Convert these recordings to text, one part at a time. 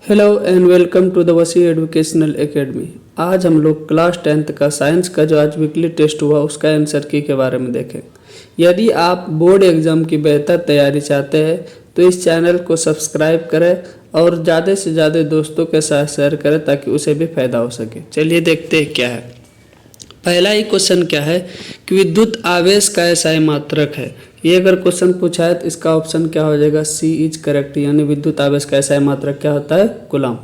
Hello and welcome to the Wasi educational academy. आज हम लोग क्लास 10th का साइंस का जो आज वीकली टेस्ट हुआ उसका आंसर की के बारे में देखें। यदि आप बोर्ड एग्ज़ाम की बेहतर तैयारी चाहते हैं तो इस चैनल को सब्सक्राइब करें और ज़्यादा से ज़्यादा दोस्तों के साथ शेयर करें ताकि उसे भी फ़ायदा हो सके। चलिए देखते हैं क्या है। पहला ही क्वेश्चन क्या है कि विद्युत आवेश का एसआई मात्रक है। ये अगर क्वेश्चन पूछा है तो इसका ऑप्शन क्या हो जाएगा, सी इज करेक्ट, यानी विद्युत आवेश का एसआई मात्रक क्या होता है, कूलम।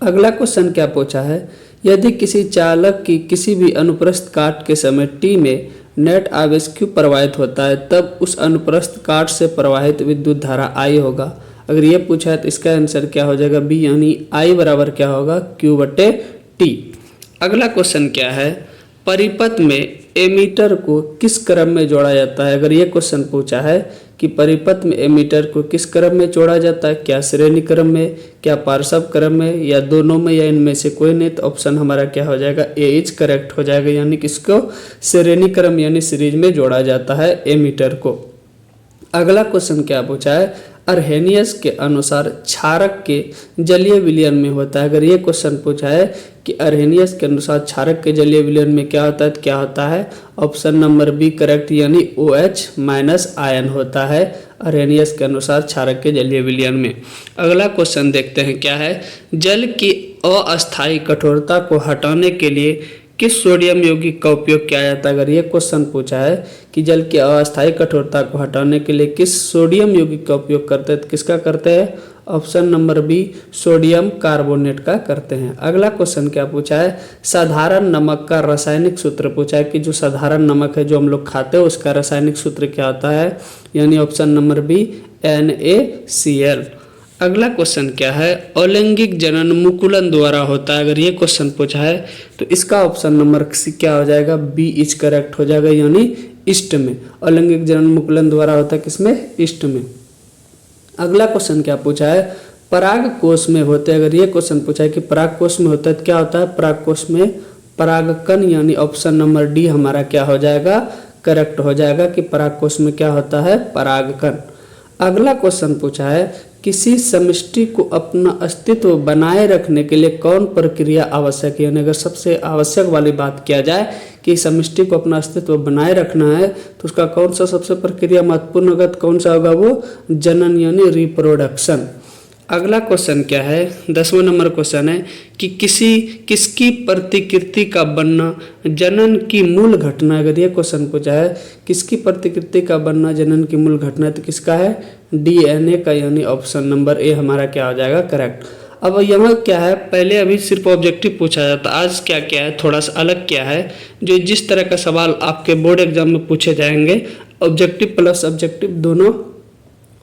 अगला क्वेश्चन क्या पूछा है, यदि किसी चालक की किसी भी अनुप्रस्थ काट के समय टी में नेट आवेश क्यू प्रवाहित होता है तब उस अनुप्रस्थ काट से प्रवाहित विद्युत धारा आई होगा। अगर ये पूछा है तो इसका आंसर क्या हो जाएगा, बी, यानी आई बराबर क्या होगा, क्यू बटे टी। अगला क्वेश्चन क्या है, परिपथ में एमीटर को किस क्रम में जोड़ा जाता है। अगर ये क्वेश्चन पूछा है कि परिपथ में एमीटर को किस क्रम में जोड़ा जाता है, क्या श्रेणी क्रम में, क्या पार्श्व क्रम में, या दोनों में, या इनमें से कोई नहीं, तो ऑप्शन हमारा क्या हो जाएगा, ए इज करेक्ट हो जाएगा, यानी किसको श्रेणी क्रम यानी सीरीज में जोड़ा जाता है एमीटर को। अगला क्वेश्चन क्या पूछा है, अर्हेनियस के अनुसार क्षारक के जलीय विलयन में होता है। अगर ये क्वेश्चन पूछा है कि अर्हेनियस के अनुसार क्षारक के जलीय विलयन में क्या होता है तो क्या होता है, ऑप्शन नंबर बी करेक्ट, यानी OH माइनस आयन होता है अर्हेनियस के अनुसार क्षारक के जलीय विलयन में। अगला क्वेश्चन देखते हैं क्या है, जल की अस्थायी कठोरता को हटाने के लिए किस सोडियम यौगिक का उपयोग किया जाता है। अगर ये क्वेश्चन पूछा है कि जल की अस्थायी कठोरता को हटाने के लिए किस सोडियम यौगिक का उपयोग करते हैं तो किसका करते हैं, option number B sodium carbonate का करते हैं। अगला क्वेश्चन क्या पूछा है, साधारण नमक का रासायनिक सूत्र पूछा है कि जो साधारण नमक है जो हम लोग खाते हैं उसका रासायनिक सूत्र क्या होता है, यानी ऑप्शन नंबर बी NaCl। अगला क्वेश्चन क्या है, अलैंगिक जनन मुकुलन द्वारा होता है। अगर ये क्वेश्चन पूछा है तो इसका ऑप्शन नंबर सी क्या हो जाएगा, बी इज करेक्ट हो जाएगा, यानी ईस्ट में। अलैंगिक जनन मुकुलन द्वारा होता है किसमें, ईस्ट में। अगला क्वेश्चन क्या पूछा है, पराग कोश में होते हैं। अगर ये क्वेश्चन पूछा है कि पराग कोश में होता है तो क्या होता है, पराग कोश में परागकण, यानी ऑप्शन नंबर डी हमारा क्या हो जाएगा, करेक्ट हो जाएगा कि पराग कोश में क्या होता है, परागकण। अगला क्वेश्चन पूछा है, किसी समष्टि को अपना अस्तित्व बनाए रखने के लिए कौन प्रक्रिया आवश्यक है। यानी अगर सबसे आवश्यक वाली बात किया जाए कि समष्टि को अपना अस्तित्व बनाए रखना है तो उसका कौन सा सबसे प्रक्रिया महत्वपूर्ण होगा, कौन सा होगा, वो जनन यानी रिप्रोडक्शन। अगला क्वेश्चन क्या है, 10वां नंबर क्वेश्चन है कि किसकी प्रतिकृति का बनना जनन की मूल घटना। अगर ये क्वेश्चन पूछा है किसकी प्रतिकृति का बनना जनन की मूल घटना है तो किसका है, DNA का, यानी ऑप्शन नंबर ए हमारा क्या हो जाएगा, करेक्ट। अब यहाँ क्या है, पहले अभी सिर्फ ऑब्जेक्टिव पूछा जाता, आज क्या क्या है, थोड़ा सा अलग क्या है, जो जिस तरह का सवाल आपके बोर्ड एग्जाम में पूछे जाएंगे ऑब्जेक्टिव प्लस ऑब्जेक्टिव दोनों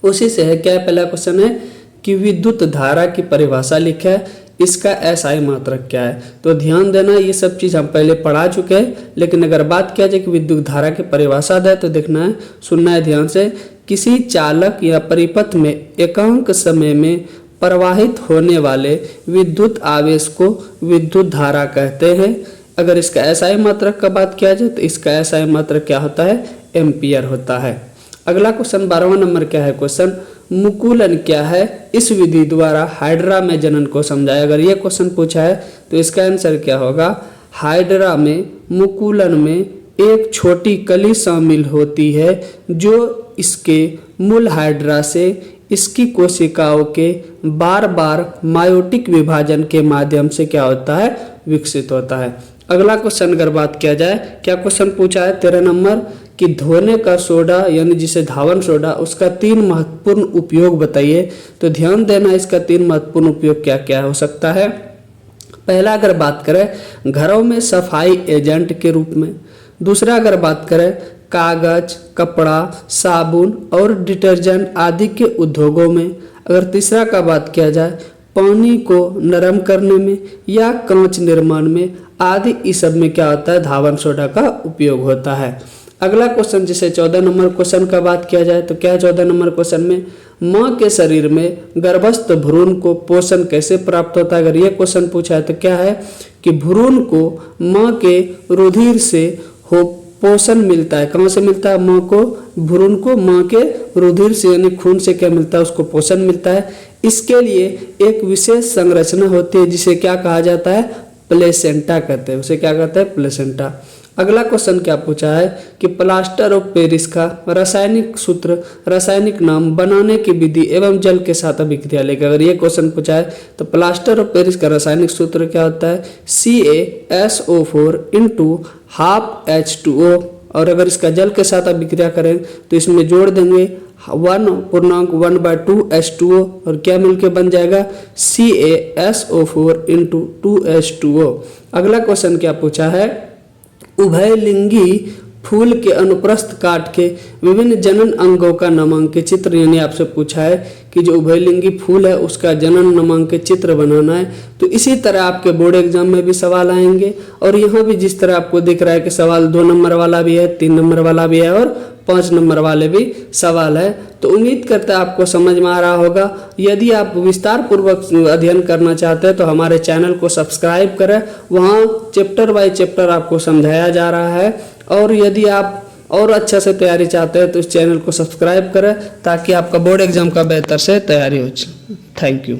उसी से है। क्या है, पहला क्वेश्चन है कि विद्युत धारा की परिभाषा लिखा है, इसका एसआई मात्रक क्या है। तो ध्यान देना, ये सब चीज़ हम पहले पढ़ा चुके हैं, लेकिन अगर बात किया जाए कि विद्युत धारा की परिभाषा है तो देखना है, सुनना है ध्यान से। किसी चालक या परिपथ में एकांक समय में प्रवाहित होने वाले विद्युत आवेश को विद्युत धारा कहते हैं। अगर इसका एसआई मात्रक का बात किया जाए तो इसका एसआई मात्रक क्या होता है, एम्पियर होता है। अगला क्वेश्चन 12वां नंबर क्या है, क्वेश्चन मुकुलन क्या है, इस विधि द्वारा हाइड्रा में जनन को समझाया। अगर ये क्वेश्चन पूछा है तो इसका आंसर क्या होगा, हाइड्रा में मुकुलन में एक छोटी कली शामिल होती है जो इसके मूल हाइड्रा से इसकी कोशिकाओं के बार बार मायोटिक विभाजन के माध्यम से क्या होता है, विकसित होता है। अगला क्वेश्चन अगर बात किया जाए, क्या क्वेश्चन पूछा है 13 नंबर कि धोने का सोडा यानी जिसे धावन सोडा, उसका 3 महत्वपूर्ण उपयोग बताइए। तो ध्यान देना, इसका 3 महत्वपूर्ण उपयोग क्या क्या हो सकता है। पहला अगर बात करें घरों में सफाई एजेंट के रूप में, दूसरा अगर बात करें कागज, कपड़ा, साबुन और डिटर्जेंट आदि के उद्योगों में, अगर तीसरा का बात किया जाए पानी को नरम करने में या कांच निर्माण में आदि, इस सब में क्या होता है, धावन सोडा का उपयोग होता है। अगला क्वेश्चन जिसे 14 नंबर क्वेश्चन का बात किया जाए तो क्या है 14 नंबर क्वेश्चन में, माँ के शरीर में गर्भस्थ भ्रूण को पोषण कैसे प्राप्त होता है। अगर ये क्वेश्चन पूछा है तो क्या है कि भ्रूण को माँ के रुधिर से हो पोषण मिलता है। कहाँ से मिलता है, माँ को, भ्रूण को माँ के रुधिर से यानी खून से क्या मिलता है, उसको पोषण मिलता है। इसके लिए एक विशेष संरचना होती है जिसे क्या कहा जाता है, प्लेसेंटा कहते हैं। उसे क्या कहते हैं, प्लेसेंटा। अगला क्वेश्चन क्या पूछा है कि प्लास्टर ऑफ पेरिस का रासायनिक सूत्र, रासायनिक नाम, बनाने की विधि एवं जल के साथ अभिक्रिया लेकर। अगर ये क्वेश्चन पूछा है तो प्लास्टर ऑफ पेरिस का रासायनिक सूत्र क्या होता है, CaSO4 इंटू हाफ H2O। और अगर इसका जल के साथ अभिक्रिया करें तो इसमें जोड़ देंगे 1/2 H2O और क्या मिलके बन जाएगा, CaSO4 इंटू 2H2O। अगला क्वेश्चन क्या पूछा है, उभयलिंगी फूल के अनुप्रस्थ काट के विभिन्न जनन अंगों का नामांकित चित्र, यानी आपसे पूछा है कि जो उभयलिंगी फूल है उसका जनन नामांकित चित्र बनाना है। तो इसी तरह आपके बोर्ड एग्जाम में भी सवाल आएंगे और यहाँ भी जिस तरह आपको दिख रहा है कि सवाल 2 नंबर वाला भी है, 3 नंबर वाला भी है और 5 नंबर वाले भी सवाल है। तो उम्मीद करते हैं आपको समझ में आ रहा होगा। यदि आप विस्तार पूर्वक अध्ययन करना चाहते हैं तो हमारे चैनल को सब्सक्राइब करें, वहाँ चैप्टर बाय चैप्टर आपको समझाया जा रहा है। और यदि आप और अच्छा से तैयारी चाहते हैं तो इस चैनल को सब्सक्राइब करें ताकि आपका बोर्ड एग्जाम का बेहतर से तैयारी हो। Thank you.